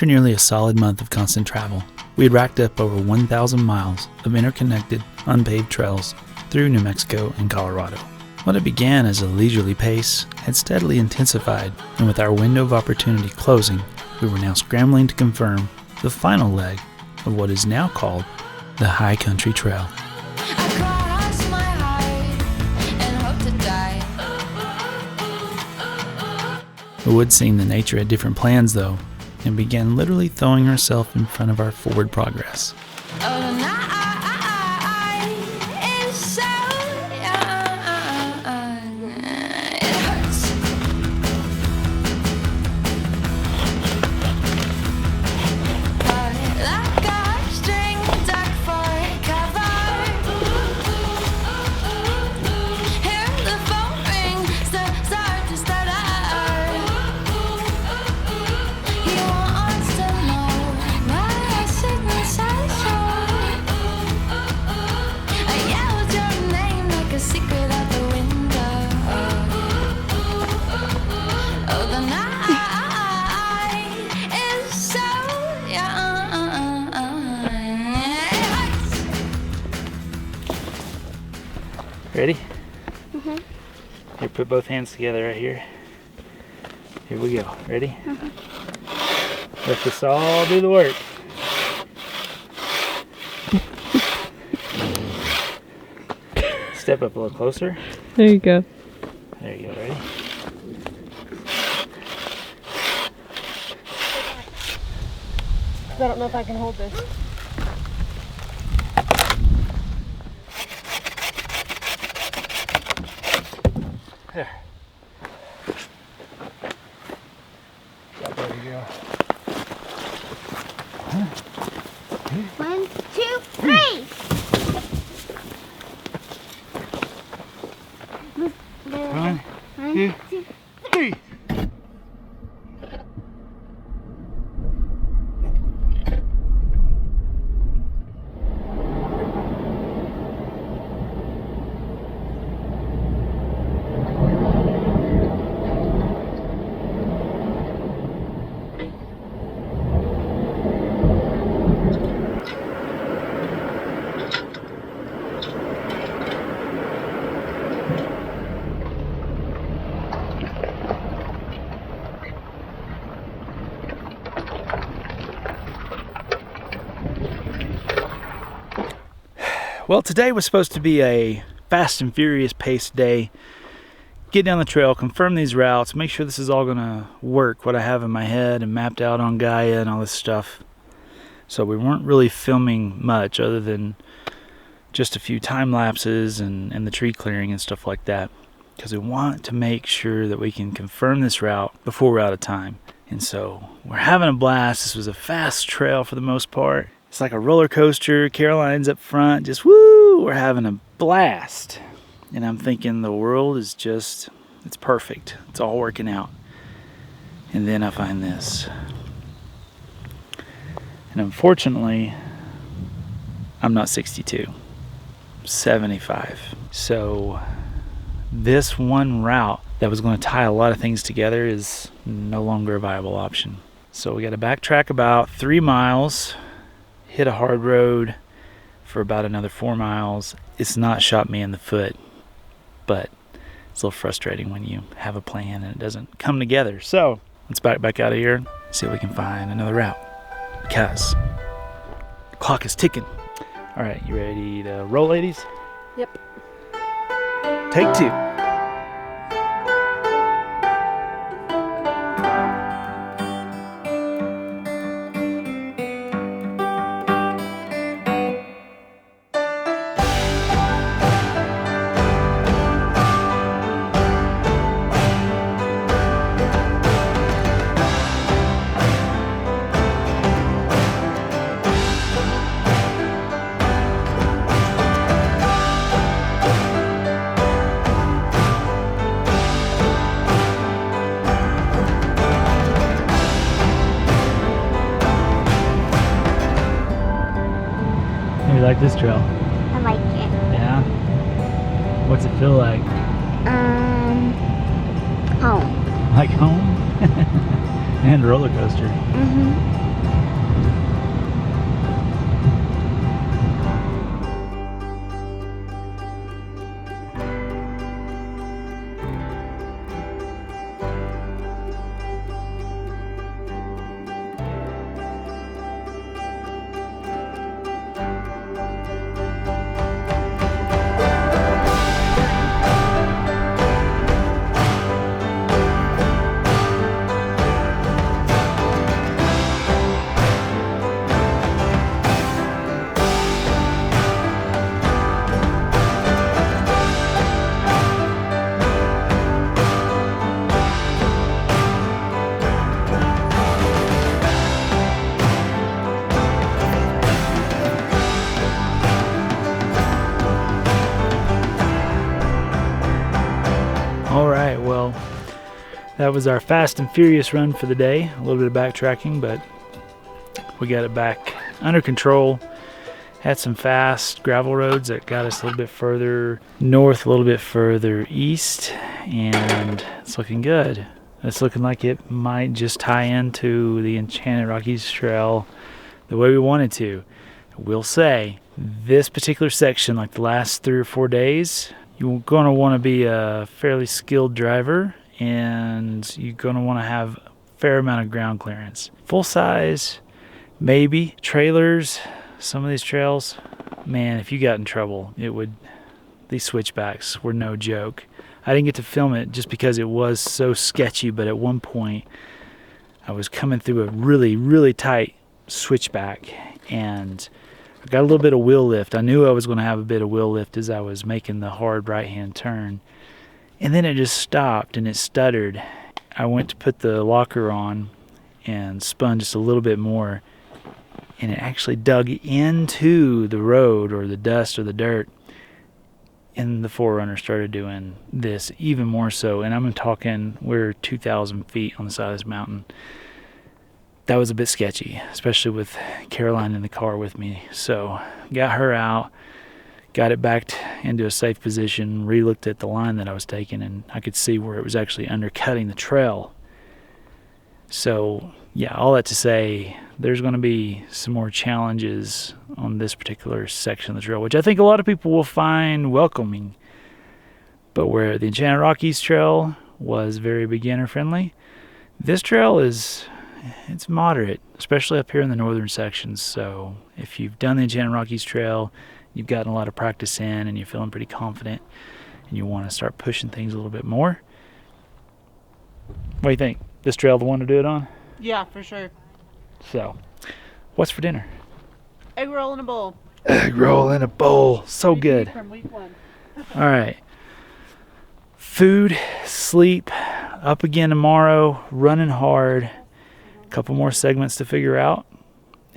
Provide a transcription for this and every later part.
After nearly a solid month of constant travel, we had racked up over 1,000 miles of interconnected, unpaved trails through New Mexico and Colorado. What had began as a leisurely pace had steadily intensified, and with our window of opportunity closing, we were now scrambling to confirm the final leg of what is now called the High Country Trail. The wood seen the nature had different plans though, and began literally throwing herself in front of our forward progress. Ready? Mm-hmm. Here, put both hands together right here. Here we go. Ready? Mm-hmm. Let this all do the work. Step up a little closer. There you go. There you go. Ready? I don't know if I can hold this. There. There you go. 1, 2, 3. One, two, 3. Well, today was supposed to be a fast and furious paced day. Get down the trail, confirm these routes, make sure this is all gonna work, what I have in my head and mapped out on Gaia and all this stuff. So we weren't really filming much other than just a few time lapses and the tree clearing and stuff like that, because we want to make sure that we can confirm this route before we're out of time. And so we're having a blast. This was a fast trail for the most part. It's like a roller coaster. Caroline's up front, just woo, we're having a blast. And I'm thinking the world is just, it's perfect. It's all working out. And then I find this. And unfortunately, I'm not 62, I'm 75. So this one route that was going to tie a lot of things together is no longer a viable option. So we got to backtrack about 3 miles, hit a hard road for about another 4 miles. It's not shot me in the foot, but it's a little frustrating when you have a plan and it doesn't come together. So let's back out of here and see if we can find another route, because the clock is ticking. All right, you ready to roll, ladies? Yep. Take 2. You like this trail? I like it. Yeah? What's it feel like? Home. Like home? And roller coaster. Mm-hmm. That was our fast and furious run for the day. A little bit of backtracking, but we got it back under control. Had some fast gravel roads that got us a little bit further north, a little bit further east, and it's looking good. It's looking like it might just tie into the Enchanted Rockies Trail the way we wanted to. I will say, this particular section, like the last 3 or 4 days, you're going to want to be a fairly skilled driver, and you're going to want to have a fair amount of ground clearance. Full size, maybe. Trailers, some of these trails, man, if you got in trouble, these switchbacks were no joke. I didn't get to film it just because it was so sketchy, but at one point I was coming through a really, really tight switchback, and I got a little bit of wheel lift. I knew I was going to have a bit of wheel lift as I was making the hard right-hand turn, and then it just stopped and it stuttered. I went to put the locker on and spun just a little bit more, and it actually dug into the road or the dust or the dirt, and the 4Runner started doing this even more so. And I'm talking, we're 2,000 feet on the side of this mountain. That was a bit sketchy, especially with Caroline in the car with me. So got her out, got it backed into a safe position, re-looked at the line that I was taking, and I could see where it was actually undercutting the trail. So yeah, all that to say, there's going to be some more challenges on this particular section of the trail, which I think a lot of people will find welcoming. But where the Enchanted Rockies Trail was very beginner friendly, this trail it's moderate, especially up here in the northern sections. So if you've done the Enchanted Rockies Trail, you've gotten a lot of practice in, and you're feeling pretty confident, and you want to start pushing things a little bit more, what do you think? This trail the one to do it on? Yeah, for sure. So, what's for dinner? Egg roll in a bowl. Egg roll in a bowl. So good. From week 1. All right. Food, sleep, up again tomorrow, running hard. A couple more segments to figure out,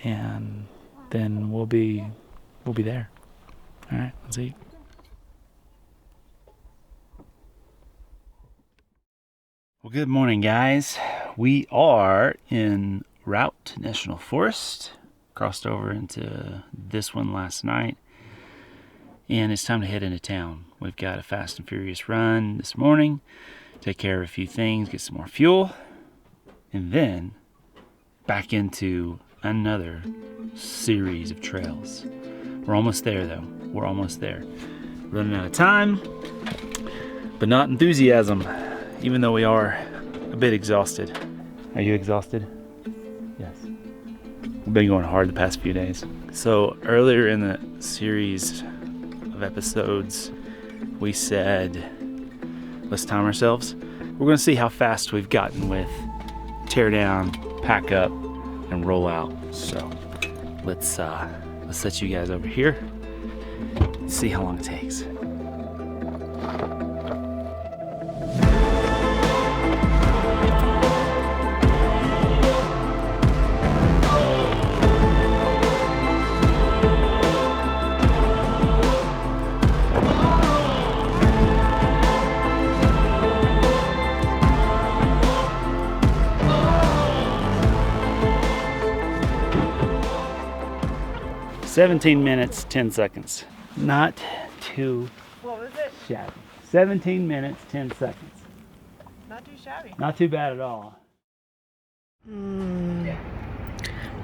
and then we'll be there. All right, let's eat. Well, good morning, guys. We are in Route National Forest. Crossed over into this one last night, and it's time to head into town. We've got a fast and furious run this morning, take care of a few things, get some more fuel, and then back into another series of trails. We're almost there, though. We're almost there. Running out of time, but not enthusiasm, even though we are a bit exhausted. Are you exhausted? Yes. We've been going hard the past few days. So earlier in the series of episodes, we said, let's time ourselves. We're going to see how fast we've gotten with tear down, pack up, and roll out. So let's set you guys over here and see how long it takes. "17 minutes, 10 seconds. Not too What was it? shabby. 17 minutes, 10 seconds. Not too shabby. Not too bad at all.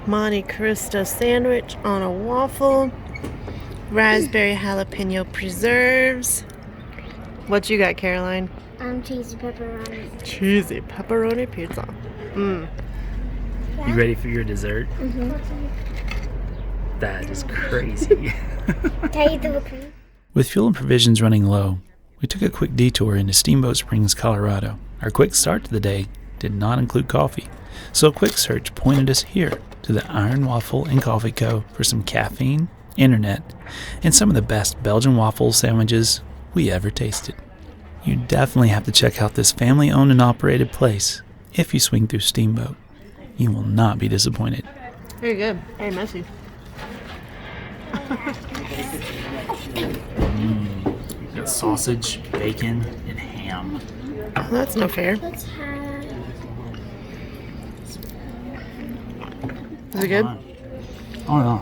Monte Cristo sandwich on a waffle. Raspberry jalapeno preserves. What you got, Caroline? Cheesy pepperoni. Cheesy pepperoni pizza. You ready for your dessert? Mm-hmm. That is crazy. Can I eat the whipped cream? With fuel and provisions running low, we took a quick detour into Steamboat Springs, Colorado. Our quick start to the day did not include coffee, so a quick search pointed us here to the Iron Waffle and Coffee Co. for some caffeine, internet, and some of the best Belgian waffle sandwiches we ever tasted. You definitely have to check out this family-owned and operated place if you swing through Steamboat. You will not be disappointed. Very good. Very messy. Got sausage, bacon, and ham. Oh, that's no fair. Let's have Is it good? Oh no.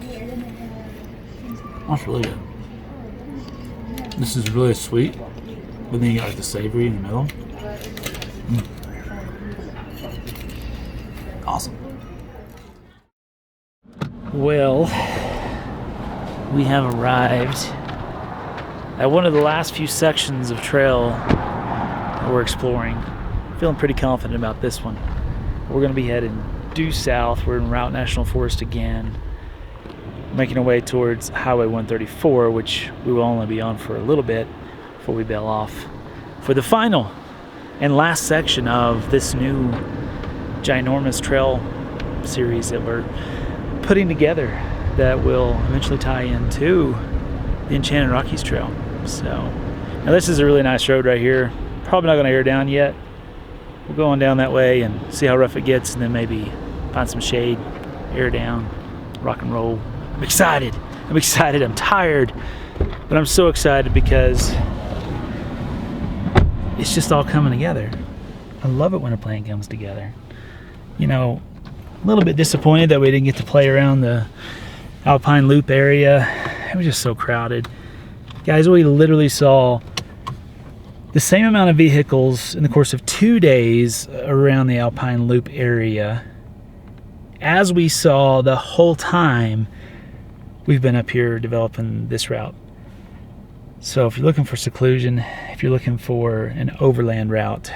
That's really good. This is really sweet, but then you got like the savory in the middle. Awesome. Well, we have arrived at one of the last few sections of trail that we're exploring. Feeling pretty confident about this one. We're going to be heading due south. We're in Route National Forest again, making our way towards Highway 134, which we will only be on for a little bit before we bail off for the final and last section of this new ginormous trail series that we're putting together that will eventually tie into the Enchanted Rockies Trail. So now this is a really nice road right here. Probably not going to air down yet. We'll go on down that way and see how rough it gets, and then maybe find some shade, air down, rock and roll. I'm excited. I'm tired, but I'm so excited because it's just all coming together. I love it when a plan comes together. You know, a little bit disappointed that we didn't get to play around the Alpine Loop area. It was just so crowded. Guys, we literally saw the same amount of vehicles in the course of 2 days around the Alpine Loop area as we saw the whole time we've been up here developing this route. So if you're looking for seclusion, if you're looking for an overland route,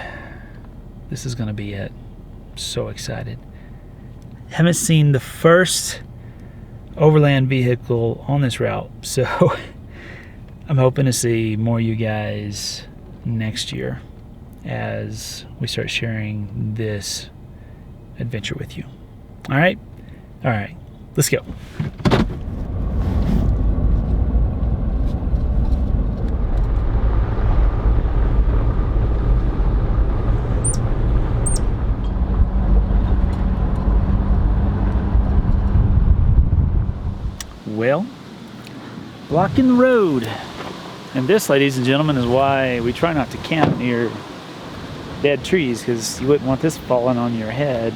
this is going to be it. So excited. Haven't seen the first overland vehicle on this route, so I'm hoping to see more of you guys next year as we start sharing this adventure with you. All right, let's go. Well, blocking the road. And this, ladies and gentlemen, is why we try not to camp near dead trees, because you wouldn't want this falling on your head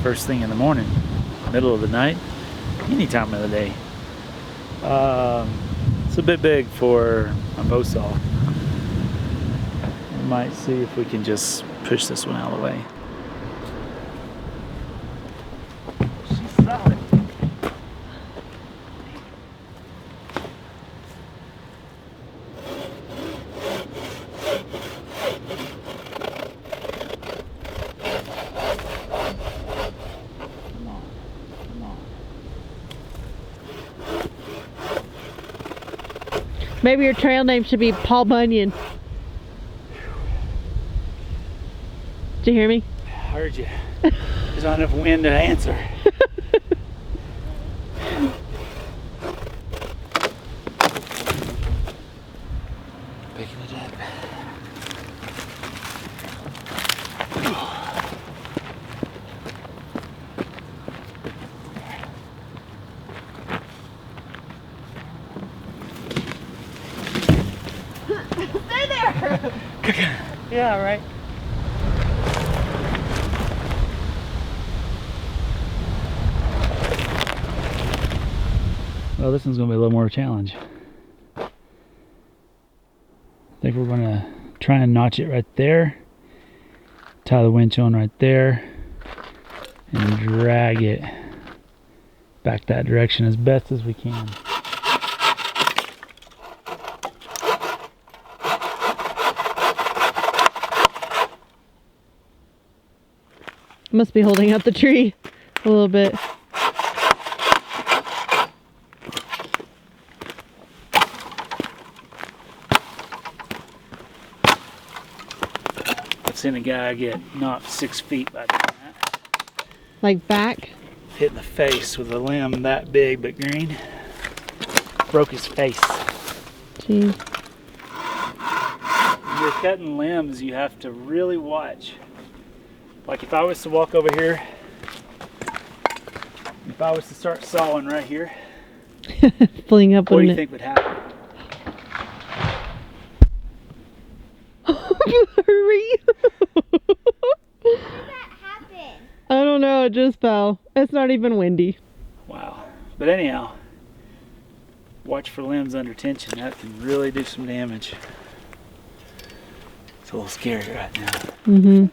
first thing in the morning, middle of the night, any time of the day. It's a bit big for a bow saw. We might see if we can just push this one out of the way. She's solid. Maybe your trail name should be Paul Bunyan. Did you hear me? I heard you. There's not enough wind to answer. Picking it up. Stay there! Yeah, right. Well, this one's going to be a little more of a challenge. I think we're going to try and notch it right there, tie the winch on right there, and drag it back that direction as best as we can. Must be holding up the tree a little bit. I've seen a guy get knocked 6 feet by doing that. Like back? Hit in the face with a limb that big but green. Broke his face. Jeez. When you're cutting limbs, you have to really watch. Like if I was to walk over here, if I was to start sawing right here, Fling up what do on you it. think would happen? Hurry! How did that happen? I don't know. Oh, it just fell. It's not even windy. Wow. But anyhow, watch for limbs under tension. That can really do some damage. It's a little scary right now. Mm-hmm.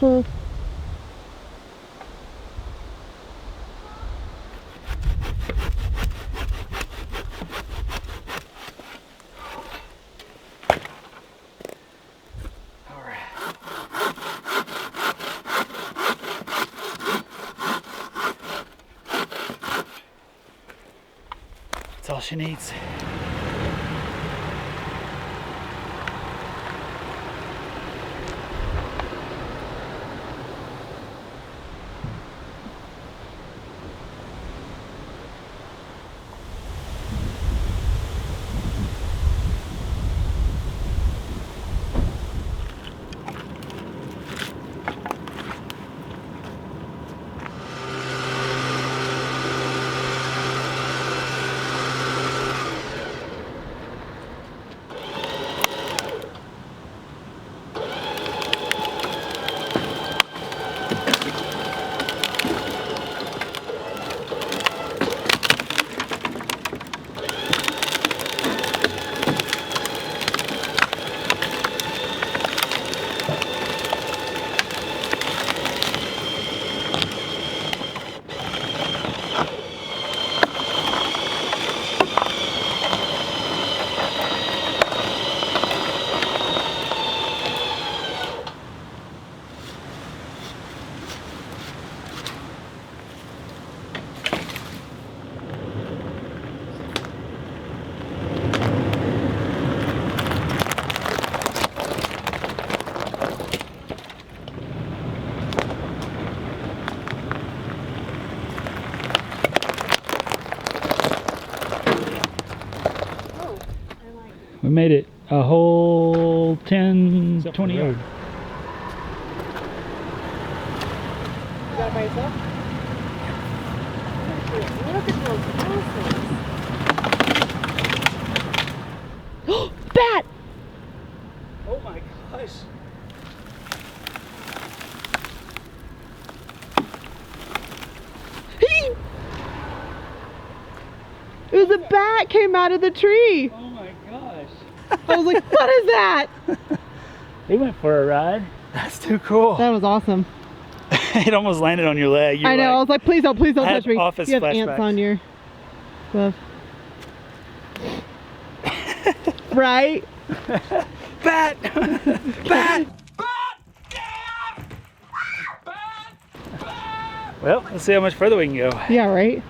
Huh. All right. That's all she needs. We made it a whole 10, 20 yards. You got it by yourself? Look at those roses. Bat! Oh my gosh. It was a bat came out of the tree. Oh my gosh. I was like, what is that? He went for a ride. That's too cool. That was awesome. It almost landed on your leg. I know. I was like, please don't I had touch me. office You have flashbacks. ants on your stuff. Right? Bat! Bat! Well, let's see how much further we can go. Yeah, right?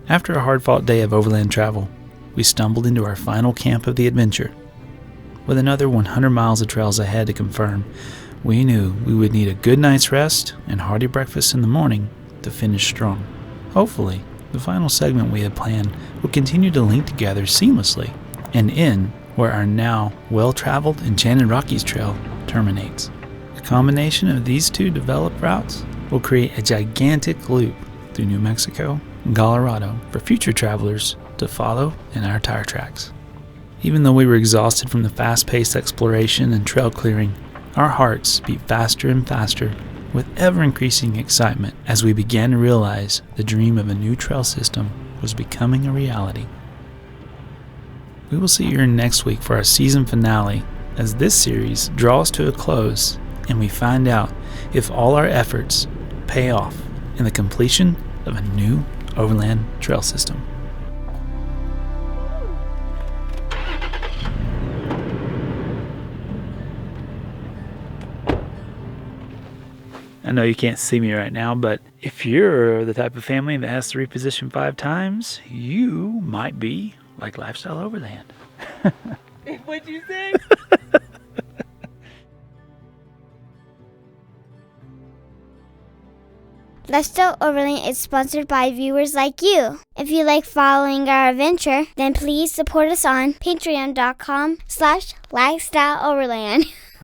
After a hard-fought day of overland travel, we stumbled into our final camp of the adventure. With another 100 miles of trails ahead to confirm, we knew we would need a good night's rest and hearty breakfast in the morning to finish strong. Hopefully, the final segment we had planned would continue to link together seamlessly and end where our now well-traveled Enchanted Rockies Trail terminates. The combination of these two developed routes will create a gigantic loop through New Mexico and Colorado for future travelers to follow in our tire tracks. Even though we were exhausted from the fast-paced exploration and trail clearing, our hearts beat faster and faster with ever-increasing excitement as we began to realize the dream of a new trail system was becoming a reality. We will see you here next week for our season finale as this series draws to a close and we find out if all our efforts pay off in the completion of a new overland trail system. I know you can't see me right now, but if you're the type of family that has to reposition 5 times, you might be like Lifestyle Overland. What'd you say? Lifestyle Overland is sponsored by viewers like you. If you like following our adventure, then please support us on patreon.com/lifestyleoverland.